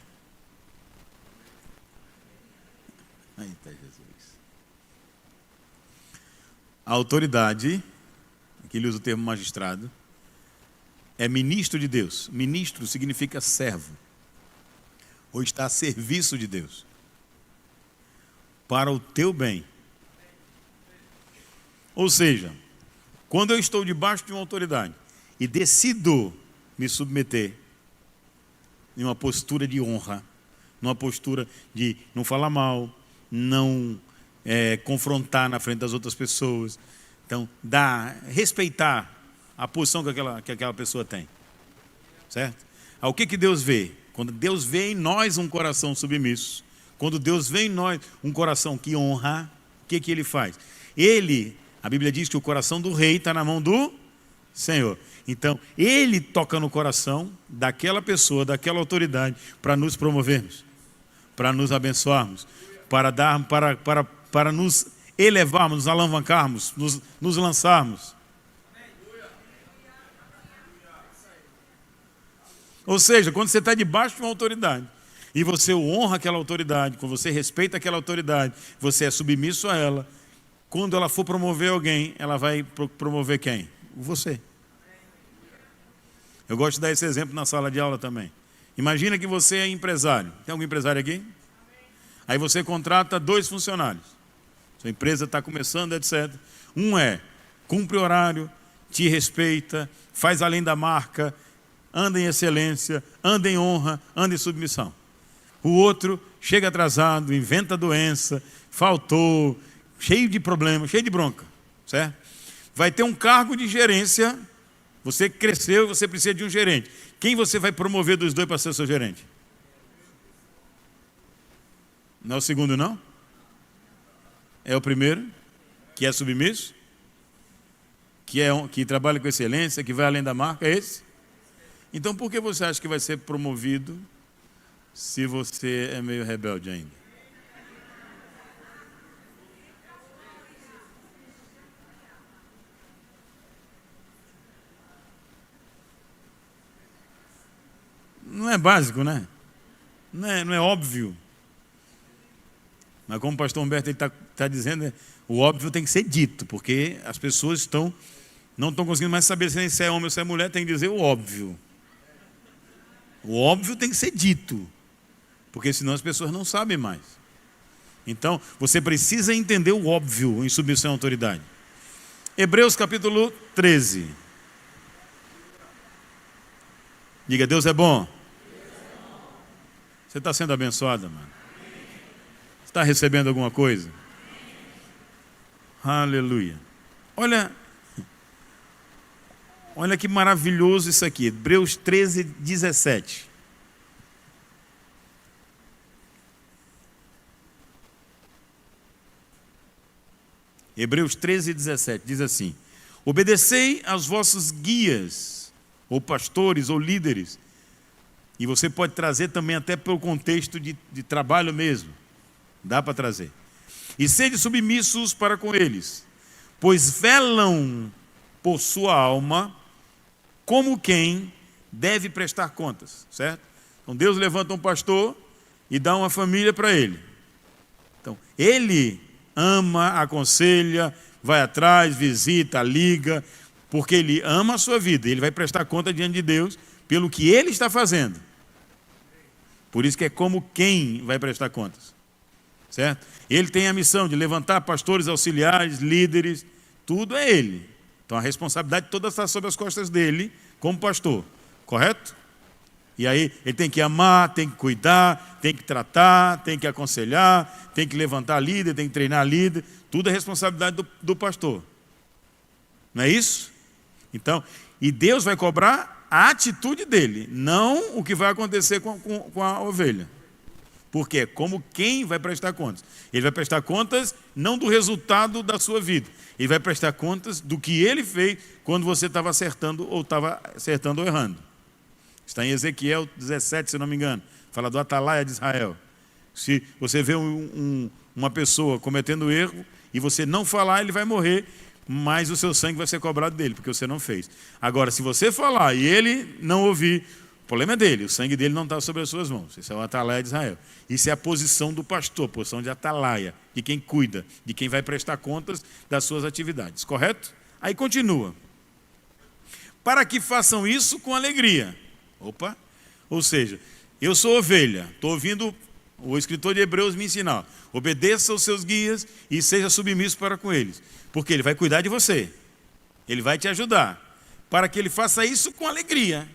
Eita Jesus. A autoridade, aqui ele usa o termo magistrado, é ministro de Deus. Ministro significa servo, ou está a serviço de Deus, para o teu bem. Ou seja, quando eu estou debaixo de uma autoridade e decido me submeter em uma postura de honra, numa postura de não falar mal, não confrontar na frente das outras pessoas, então respeitar a posição que aquela pessoa tem, certo? O que Deus vê? Quando Deus vê em nós um coração submisso, quando Deus vê em nós um coração que honra, o que ele faz? A Bíblia diz que o coração do rei está na mão do Senhor. Então, ele toca no coração daquela pessoa, daquela autoridade, para nos promovermos, para nos abençoarmos, para nos elevarmos, nos alavancarmos, nos lançarmos. Ou seja, quando você está debaixo de uma autoridade e você honra aquela autoridade, quando você respeita aquela autoridade, você é submisso a ela, quando ela for promover alguém, ela vai promover quem? Você. Eu gosto de dar esse exemplo na sala de aula também. Imagina que você é empresário. Tem algum empresário aqui? Aí você contrata 2 funcionários. Sua empresa está começando, etc. Um cumpre horário, te respeita, faz além da marca, anda em excelência, anda em honra, anda em submissão. O outro chega atrasado, inventa doença, faltou, cheio de problemas, cheio de bronca, certo? Vai ter um cargo de gerência, você cresceu, você precisa de um gerente. Quem você vai promover dos 2 para ser seu gerente? Não é o segundo, não? É o primeiro, que é submisso, que trabalha com excelência, que vai além da marca, é esse? Então por que você acha que vai ser promovido se você é meio rebelde ainda? Não é básico, né? Não é óbvio. Mas como o pastor Humberto está dizendo, o óbvio tem que ser dito, porque as pessoas não estão conseguindo mais saber se é homem ou se é mulher, tem que dizer o óbvio. O óbvio tem que ser dito, porque senão as pessoas não sabem mais. Então, você precisa entender o óbvio em submissão à autoridade. Hebreus capítulo 13. Diga, Deus é bom. Você está sendo abençoada, mano? Está recebendo alguma coisa? Aleluia. Olha que maravilhoso isso aqui. Hebreus 13, 17. Hebreus 13, 17 diz assim: obedecei aos vossos guias, ou pastores, ou líderes. E você pode trazer também até pelo contexto de trabalho mesmo. Dá para trazer. E sede submissos para com eles, pois velam por sua alma como quem deve prestar contas, certo? Então Deus levanta um pastor e dá uma família para ele. Então, ele ama, aconselha, vai atrás, visita, liga, porque ele ama a sua vida. Ele vai prestar conta diante de Deus pelo que ele está fazendo. Por isso que é como quem vai prestar contas, certo? Ele tem a missão de levantar pastores, auxiliares, líderes, tudo é ele. Então a responsabilidade toda está sobre as costas dele como pastor, correto? E aí ele tem que amar, tem que cuidar, tem que tratar, tem que aconselhar, tem que levantar líder, tem que treinar líder. Tudo é responsabilidade do pastor. Não é isso? Então, e Deus vai cobrar a atitude dele, não o que vai acontecer com a ovelha. Porque é como quem vai prestar contas. Ele vai prestar contas não do resultado da sua vida. Ele vai prestar contas do que ele fez quando você estava acertando ou errando. Está em Ezequiel 17, se não me engano. Fala do atalaia de Israel. Se você vê uma pessoa cometendo erro e você não falar, ele vai morrer, mas o seu sangue vai ser cobrado dele, porque você não fez. Agora, se você falar e ele não ouvir, o problema é dele, o sangue dele não está sobre as suas mãos. Isso é o atalaia de Israel. Isso é a posição do pastor, a posição de atalaia, de quem cuida, de quem vai prestar contas das suas atividades, correto? Aí continua. Para que façam isso com alegria. Opa! Ou seja, eu sou ovelha, estou ouvindo o escritor de Hebreus me ensinar. Obedeça aos seus guias e seja submisso para com eles, porque ele vai cuidar de você, ele vai te ajudar, para que ele faça isso com alegria.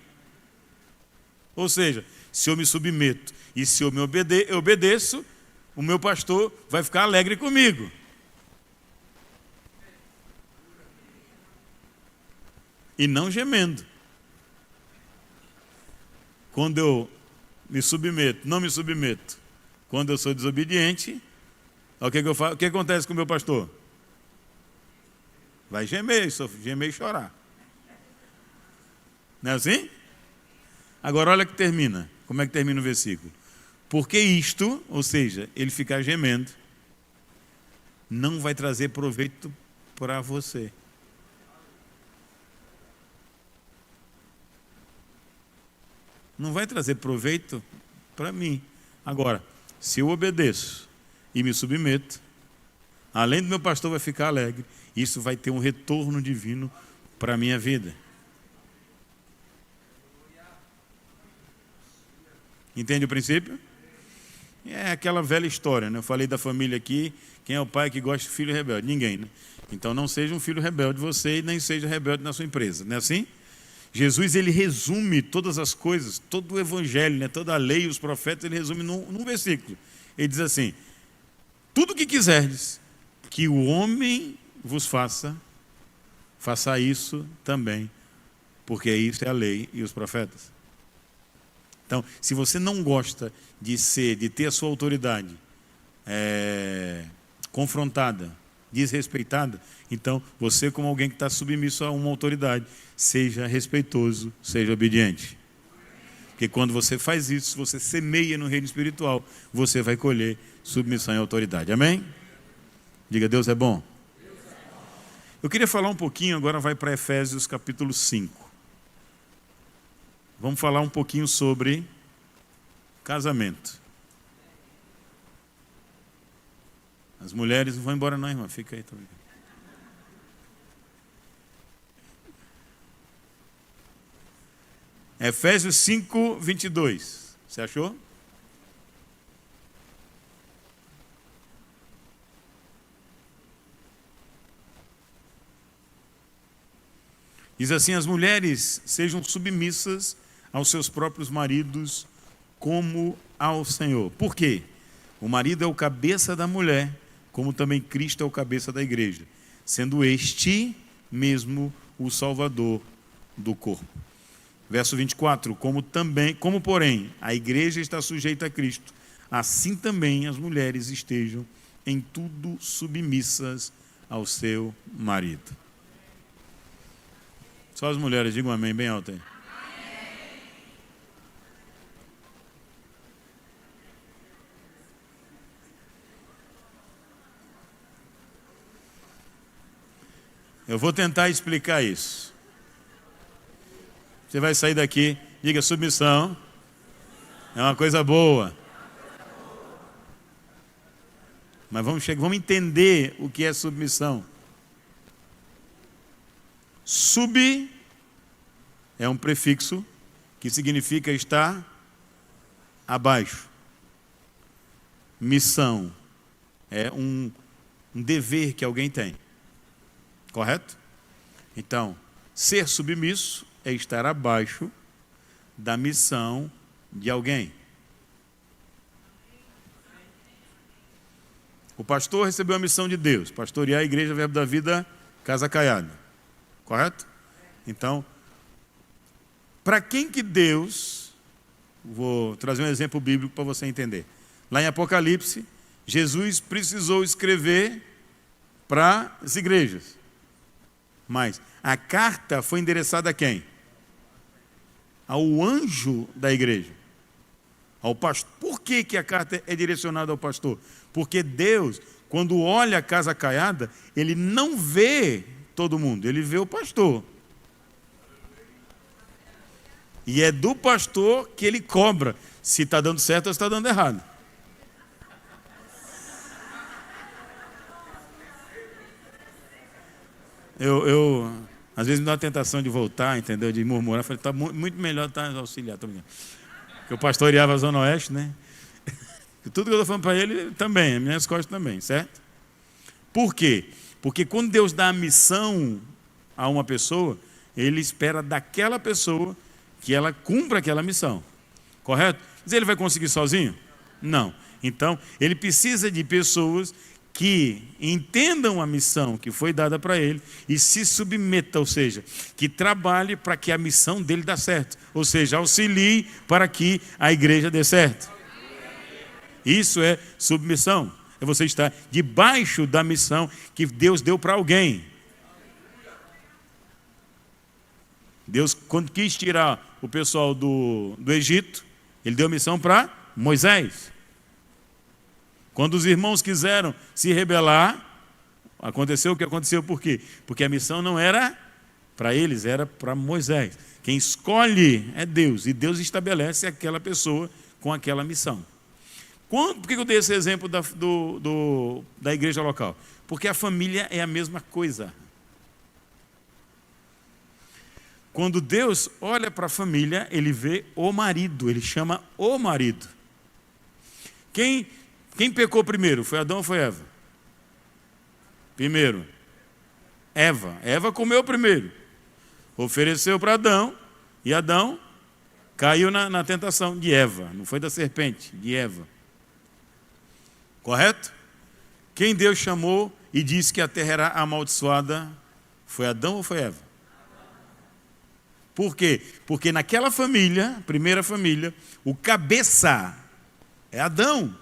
Ou seja, se eu me submeto e se eu obedeço, o meu pastor vai ficar alegre comigo. E não gemendo. Quando eu me submeto, não me submeto, quando eu sou desobediente, o que eu faço? O que acontece com o meu pastor? Vai gemer e chorar. Não é assim? Agora olha que termina. Como é que termina o versículo? Porque isto, ou seja, ele ficar gemendo, não vai trazer proveito para você. Não vai trazer proveito para mim. Agora, se eu obedeço e me submeto, além do meu pastor vai ficar alegre, isso vai ter um retorno divino para a minha vida. Entende o princípio? É aquela velha história, né? Eu falei da família aqui, quem é o pai que gosta de filho rebelde? Ninguém, né? Então não seja um filho rebelde você e nem seja rebelde na sua empresa, não é assim? Jesus, ele resume todas as coisas, todo o evangelho, né? Toda a lei e os profetas, ele resume num versículo. Ele diz assim: tudo o que quiserdes que o homem vos faça, faça isso também, porque isso é a lei e os profetas. Então, se você não gosta de ter a sua autoridade confrontada, desrespeitada, então você, como alguém que está submisso a uma autoridade, seja respeitoso, seja obediente. Porque quando você faz isso, você semeia no reino espiritual, você vai colher submissão e autoridade. Amém? Diga, Deus é bom. Eu queria falar um pouquinho, agora vai para Efésios capítulo 5. Vamos falar um pouquinho sobre casamento. As mulheres não vão embora não, irmã. Fica aí. Efésios 5, 22. Você achou? Diz assim: as mulheres sejam submissas aos seus próprios maridos como ao Senhor. Por quê? O marido é o cabeça da mulher, como também Cristo é o cabeça da igreja, sendo este mesmo o Salvador do corpo. Verso 24, como porém a igreja está sujeita a Cristo, assim também as mulheres estejam em tudo submissas ao seu marido. Só as mulheres, digam amém bem alto aí. Eu vou tentar explicar isso. Você vai sair daqui, diga: submissão é uma coisa boa. Mas vamos entender o que é submissão. Sub é um prefixo que significa estar abaixo. Missão é um dever que alguém tem. Correto? Então, ser submisso é estar abaixo da missão de alguém. O pastor recebeu a missão de Deus, pastorear a igreja Verbo da Vida Casa Caiada. Correto? Então, para quem que Deus, vou trazer um exemplo bíblico para você entender. Lá em Apocalipse, Jesus precisou escrever para as igrejas. Mas a carta foi endereçada a quem? Ao anjo da igreja. Ao pastor. Por que a carta é direcionada ao pastor? Porque Deus, quando olha a Casa Caiada, Ele não vê todo mundo, Ele vê o pastor. E é do pastor que Ele cobra se está dando certo ou se está dando errado. Às vezes me dá uma tentação de voltar, entendeu? De murmurar. Falei, está muito melhor estar auxiliar. Porque eu pastoreava a Zona Oeste, né? Tudo que eu estou falando para ele também, as minhas costas também, certo? Por quê? Porque quando Deus dá a missão a uma pessoa, Ele espera daquela pessoa que ela cumpra aquela missão. Correto? Mas ele vai conseguir sozinho? Não. Então, Ele precisa de pessoas que entendam a missão que foi dada para ele e se submeta, ou seja, que trabalhe para que a missão dele dê certo, ou seja, auxilie para que a igreja dê certo. Isso é submissão, é você estar debaixo da missão que Deus deu para alguém. Deus, quando quis tirar o pessoal do Egito, Ele deu a missão para Moisés. Quando os irmãos quiseram se rebelar, aconteceu o que aconteceu. Por quê? Porque a missão não era para eles, era para Moisés. Quem escolhe é Deus, e Deus estabelece aquela pessoa com aquela missão. Por que eu dei esse exemplo da igreja local? Porque a família é a mesma coisa. Quando Deus olha para a família, Ele vê o marido, Ele chama o marido. Quem pecou primeiro? Foi Adão ou foi Eva? Primeiro. Eva. Eva comeu primeiro. Ofereceu para Adão. E Adão caiu na tentação de Eva. Não foi da serpente, de Eva. Correto? Quem Deus chamou e disse que a terra era amaldiçoada, foi Adão ou foi Eva? Por quê? Porque naquela família, primeira família, o cabeça é Adão.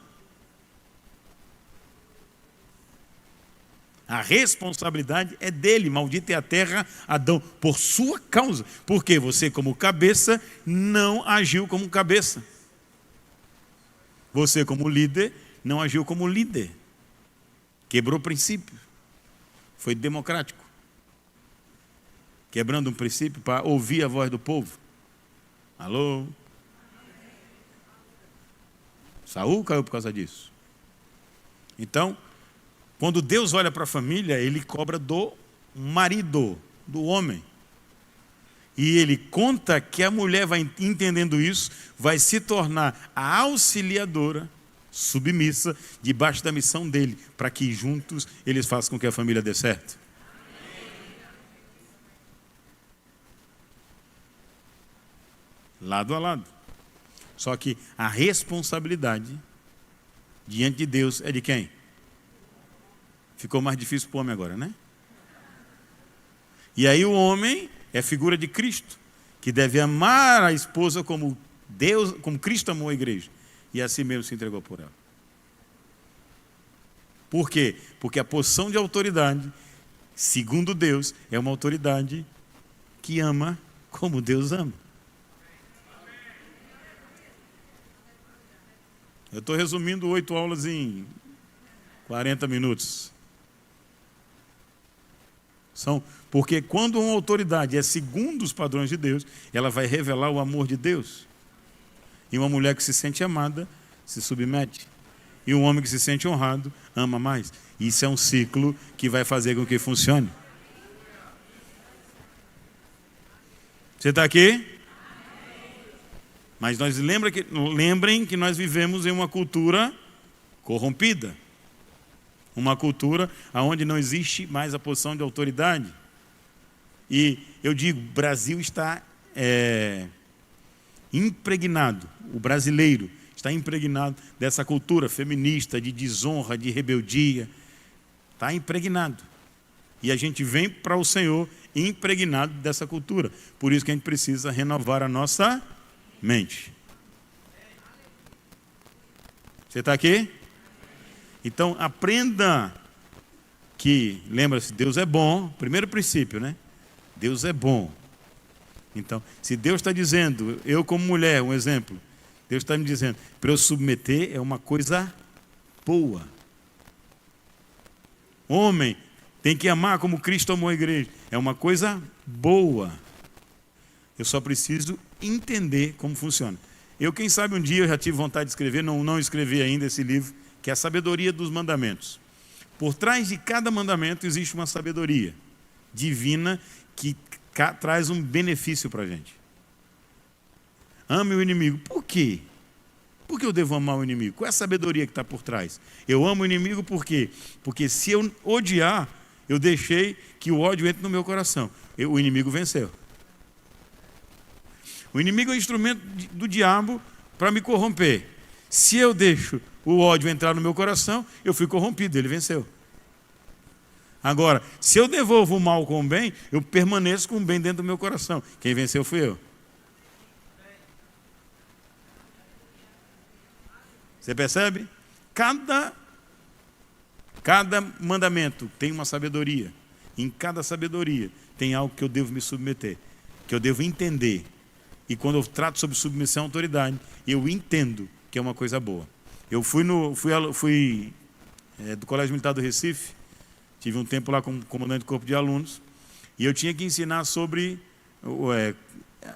A responsabilidade é dele. Maldita é a terra, Adão, por sua causa. Porque você, como cabeça, não agiu como cabeça. Você, como líder, não agiu como líder. Quebrou princípio. Foi democrático. Quebrando um princípio para ouvir a voz do povo. Alô? Saul caiu por causa disso. Então, quando Deus olha para a família, ele cobra do marido, do homem. E ele conta que a mulher vai entendendo isso, vai se tornar a auxiliadora, submissa, debaixo da missão dele, para que juntos eles façam com que a família dê certo. Lado a lado. Só que a responsabilidade diante de Deus é de quem? Ficou mais difícil para o homem agora, né? E aí o homem é figura de Cristo, que deve amar a esposa como Deus, como Cristo amou a igreja, e assim mesmo se entregou por ela. Por quê? Porque a posição de autoridade, segundo Deus, é uma autoridade que ama como Deus ama. Eu estou resumindo 8 aulas em 40 minutos. Porque quando uma autoridade é segundo os padrões de Deus, ela vai revelar o amor de Deus. E uma mulher que se sente amada, se submete. E um homem que se sente honrado, ama mais. Isso é um ciclo que vai fazer com que funcione. Você está aqui? Mas lembrem que nós vivemos em uma cultura corrompida. Uma cultura onde não existe mais a posição de autoridade. E eu digo, o Brasil está impregnado, o brasileiro está impregnado dessa cultura feminista, de desonra, de rebeldia. Está impregnado. E a gente vem para o Senhor impregnado dessa cultura. Por isso que a gente precisa renovar a nossa mente. Você está aqui? Então, aprenda que, lembra-se, Deus é bom. Primeiro princípio, né? Deus é bom. Então, se Deus está dizendo, eu como mulher, um exemplo, Deus está me dizendo, para eu submeter é uma coisa boa. Homem, tem que amar como Cristo amou a igreja. É uma coisa boa. Eu só preciso entender como funciona. Quem sabe um dia eu já tive vontade de escrever, não escrevi ainda esse livro, que é a sabedoria dos mandamentos. Por trás de cada mandamento existe uma sabedoria divina que traz um benefício para a gente. Ame o inimigo. Por quê? Por que eu devo amar o inimigo? Qual é a sabedoria que está por trás? Eu amo o inimigo por quê? Porque se eu odiar, eu deixei que o ódio entre no meu coração. O inimigo venceu. O inimigo é um instrumento do diabo para me corromper. Se eu deixo o ódio entrar no meu coração, eu fui corrompido, ele venceu. Agora, se eu devolvo o mal com o bem, eu permaneço com o bem dentro do meu coração. Quem venceu fui eu. Você percebe? Cada mandamento tem uma sabedoria. Em cada sabedoria tem algo que eu devo me submeter, que eu devo entender. E quando eu trato sobre submissão à autoridade, eu entendo que é uma coisa boa. Eu fui do Colégio Militar do Recife, tive um tempo lá como comandante do corpo de alunos, e eu tinha que ensinar sobre...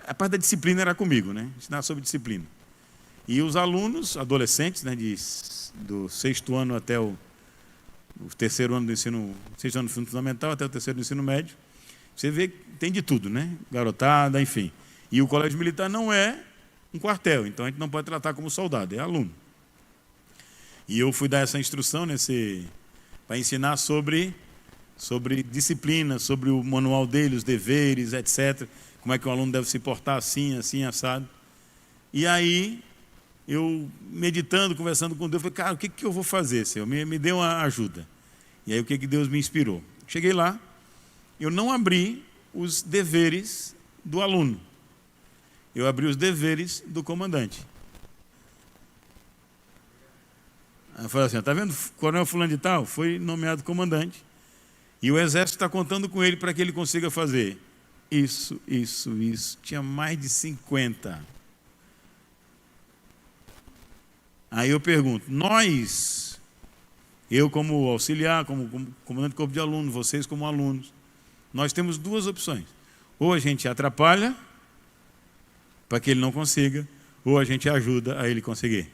a parte da disciplina era comigo, né? Ensinar sobre disciplina. E os alunos, adolescentes, né, do 6º ano até o 3º ano do ensino... 6º ano do ensino fundamental até o 3º do ensino médio, você vê que tem de tudo, né? Garotada, enfim. E o colégio militar não é um quartel, então a gente não pode tratar como soldado, é aluno. E eu fui dar essa instrução para ensinar sobre disciplina, sobre o manual dele, os deveres, etc. Como é que o aluno deve se portar assim, assim, assado. E aí, eu meditando, conversando com Deus, falei, cara, o que eu vou fazer, Senhor? Me dê uma ajuda. E aí, o que Deus me inspirou? Cheguei lá, eu não abri os deveres do aluno. Eu abri os deveres do comandante. Eu falei assim, está vendo? Coronel fulano de tal foi nomeado comandante. E o exército está contando com ele para que ele consiga fazer isso. Tinha mais de 50. Aí eu pergunto, eu como auxiliar, como comandante do corpo de alunos, vocês como alunos, nós temos duas opções. Ou a gente atrapalha para que ele não consiga, ou a gente ajuda a ele conseguir.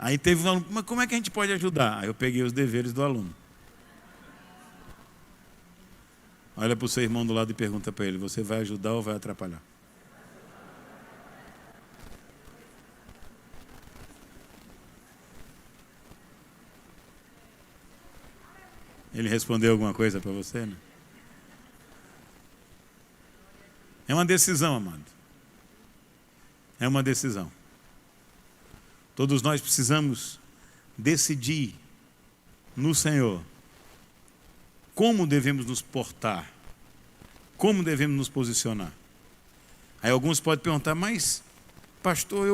Aí teve um aluno, mas como é que a gente pode ajudar? Aí eu peguei os deveres do aluno. Olha para o seu irmão do lado e pergunta para ele, você vai ajudar ou vai atrapalhar? Ele respondeu alguma coisa para você, né? É uma decisão, amado. É uma decisão. Todos nós precisamos decidir no Senhor como devemos nos portar, como devemos nos posicionar. Aí alguns podem perguntar, mas pastor,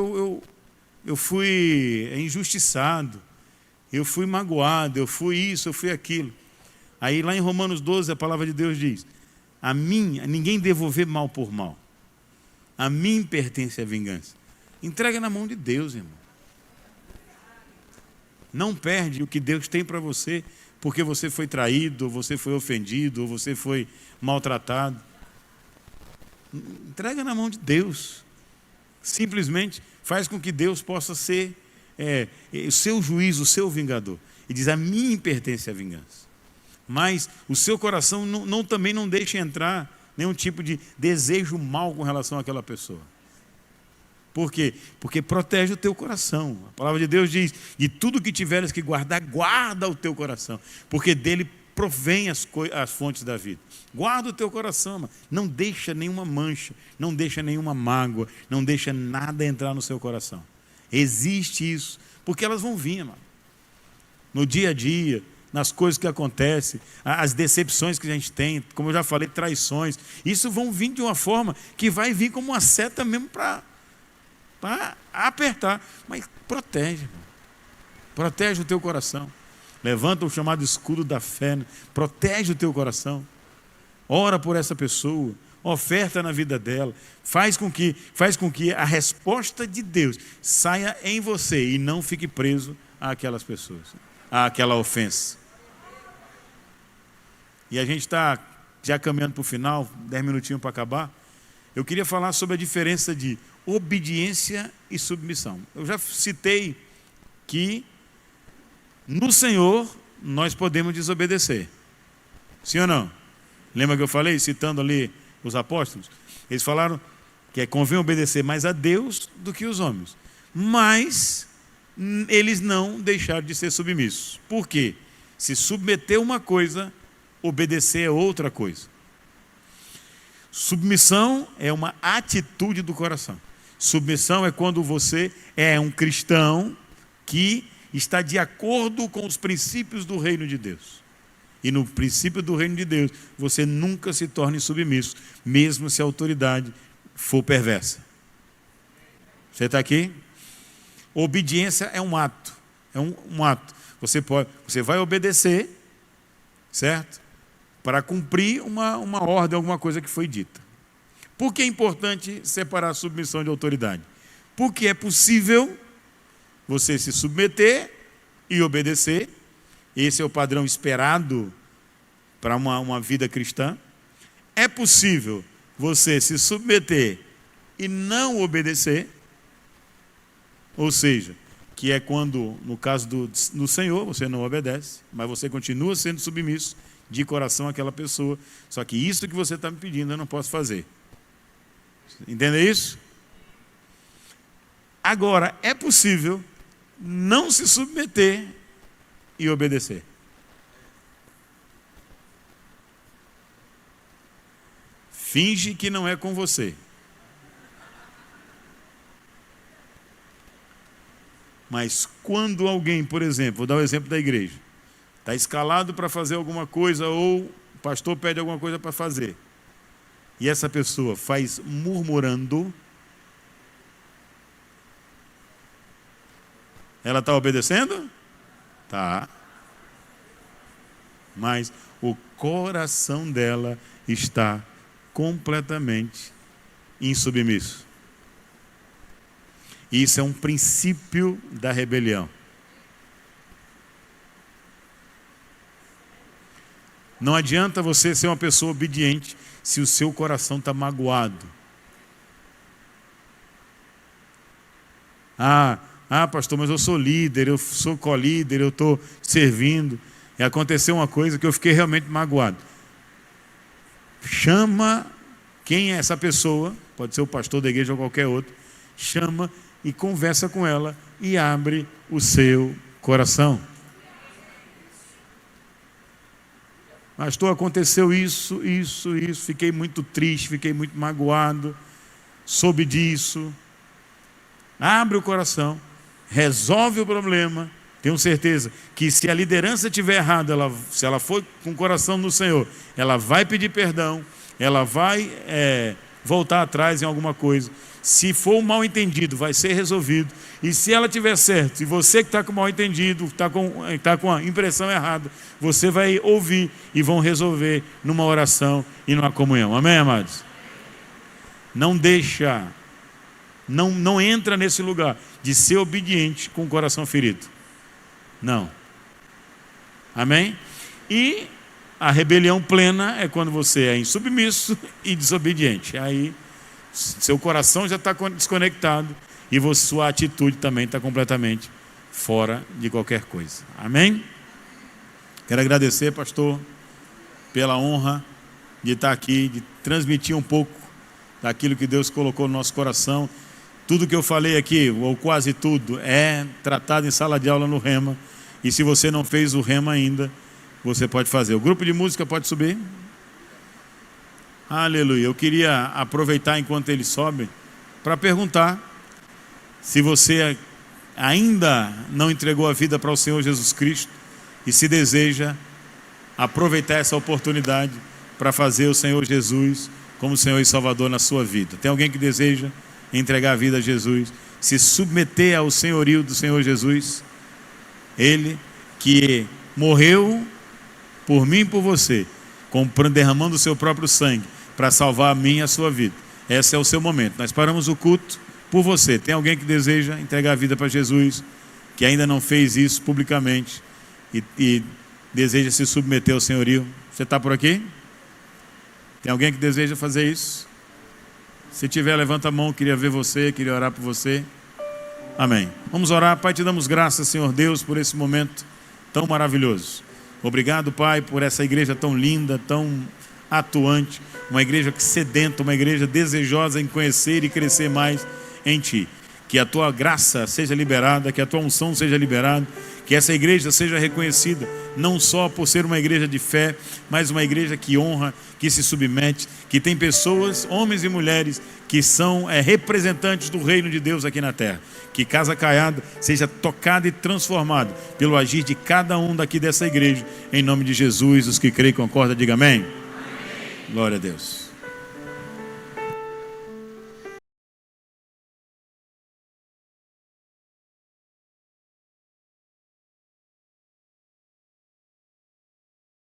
eu fui injustiçado, eu fui magoado, eu fui isso, eu fui aquilo. Aí lá em Romanos 12 a palavra de Deus diz, a mim, ninguém devolver mal por mal, a mim pertence a vingança. Entrega na mão de Deus, irmão. Não perde o que Deus tem para você, porque você foi traído, ou você foi ofendido, ou você foi maltratado. Entrega na mão de Deus. Simplesmente faz com que Deus possa ser o seu juiz, o seu vingador. E diz, a mim pertence a vingança. Mas o seu coração também não deixa entrar nenhum tipo de desejo mal com relação àquela pessoa. Por quê? Porque protege o teu coração. A palavra de Deus diz, de tudo que tiveres que guardar, guarda o teu coração, porque dele provém as fontes da vida. Guarda o teu coração, mano. Não deixa nenhuma mancha, não deixa nenhuma mágoa, não deixa nada entrar no seu coração. Existe isso, porque elas vão vir, mano. No dia a dia, nas coisas que acontecem, as decepções que a gente tem, como eu já falei, traições, isso vão vir de uma forma que vai vir como uma seta mesmo para apertar, mas protege, irmão. Protege o teu coração. Levanta o chamado escudo da fé, né? Protege o teu coração. Ora por essa pessoa, oferta na vida dela, faz com que a resposta de Deus saia em você e não fique preso àquelas pessoas, àquela ofensa. E a gente está já caminhando para o final, 10 minutinhos para acabar. Eu queria falar sobre a diferença de obediência e submissão. Eu já citei que no Senhor nós podemos desobedecer. Sim ou não? Lembra que eu falei, citando ali os apóstolos? Eles falaram que convém obedecer mais a Deus do que os homens. Mas eles não deixaram de ser submissos. Por quê? Se submeter uma coisa, obedecer é outra coisa. Submissão é uma atitude do coração. Submissão é quando você é um cristão que está de acordo com os princípios do reino de Deus. E no princípio do reino de Deus, você nunca se torne submisso, mesmo se a autoridade for perversa. Você está aqui? Obediência é um ato. É um ato. Você vai obedecer, certo? Para cumprir uma ordem, alguma coisa que foi dita. Por que é importante separar a submissão de autoridade? Porque é possível você se submeter e obedecer. Esse é o padrão esperado para uma vida cristã. É possível você se submeter e não obedecer. Ou seja, que é quando, no caso do Senhor, você não obedece, mas você continua sendo submisso de coração àquela pessoa. Só que isso que você está me pedindo, eu não posso fazer. Entende isso? Agora, é possível não se submeter e obedecer. Finge que não é com você. Mas quando alguém, por exemplo, vou dar o exemplo da igreja, está escalado para fazer alguma coisa ou o pastor pede alguma coisa para fazer, e essa pessoa faz murmurando, ela está obedecendo? Tá. Mas o coração dela está completamente insubmisso. Isso é um princípio da rebelião. Não adianta você ser uma pessoa obediente se o seu coração está magoado. Ah, pastor, mas eu sou líder, eu sou co-líder, eu estou servindo. E aconteceu uma coisa que eu fiquei realmente magoado. Chama quem é essa pessoa, pode ser o pastor da igreja ou qualquer outro, chama e conversa com ela e abre o seu coração. Pastor, aconteceu isso, fiquei muito triste, fiquei muito magoado, soube disso. Abre o coração, resolve o problema. Tenho certeza que se a liderança estiver errada, se ela for com o coração no Senhor, ela vai pedir perdão, ela vai voltar atrás em alguma coisa. Se for um mal entendido, vai ser resolvido. E se ela tiver certo, e você que está com mal entendido, está com a impressão errada, você vai ouvir e vão resolver numa oração e numa comunhão. Amém, amados? Não deixa, não entra nesse lugar de ser obediente com o coração ferido. Não. Amém? E a rebelião plena é quando você é insubmisso e desobediente. Aí seu coração já está desconectado e sua atitude também está completamente fora de qualquer coisa. Amém? Quero agradecer, pastor, pela honra de estar aqui, de transmitir um pouco daquilo que Deus colocou no nosso coração. Tudo que eu falei aqui, ou quase tudo, é tratado em sala de aula no Rema. E se você não fez o Rema ainda, você pode fazer. O grupo de música pode subir. Aleluia. Eu queria aproveitar enquanto ele sobe para perguntar se você ainda não entregou a vida para o Senhor Jesus Cristo e se deseja aproveitar essa oportunidade para fazer o Senhor Jesus como Senhor e Salvador na sua vida. Tem alguém que deseja entregar a vida a Jesus, se submeter ao senhorio do Senhor Jesus? Ele que morreu por mim e por você, derramando o seu próprio sangue para salvar a mim e a sua vida. Esse é o seu momento. Nós paramos o culto por você. Tem alguém que deseja entregar a vida para Jesus, que ainda não fez isso publicamente e deseja se submeter ao senhorio? Você está por aqui? Tem alguém que deseja fazer isso? Se tiver, levanta a mão, queria ver você, queria orar por você. Amém. Vamos orar. Pai, te damos graças, Senhor Deus, por esse momento tão maravilhoso. Obrigado, Pai, por essa igreja tão linda, tão atuante, uma igreja sedenta, uma igreja desejosa em conhecer e crescer mais em Ti. Que a Tua graça seja liberada, que a Tua unção seja liberada, que essa igreja seja reconhecida, não só por ser uma igreja de fé, mas uma igreja que honra, que se submete, que tem pessoas, homens e mulheres, que são representantes do reino de Deus aqui na terra. Que Casa Caiada seja tocada e transformada pelo agir de cada um daqui dessa igreja, em nome de Jesus. Os que creem e concordam, digam amém. Glória a Deus.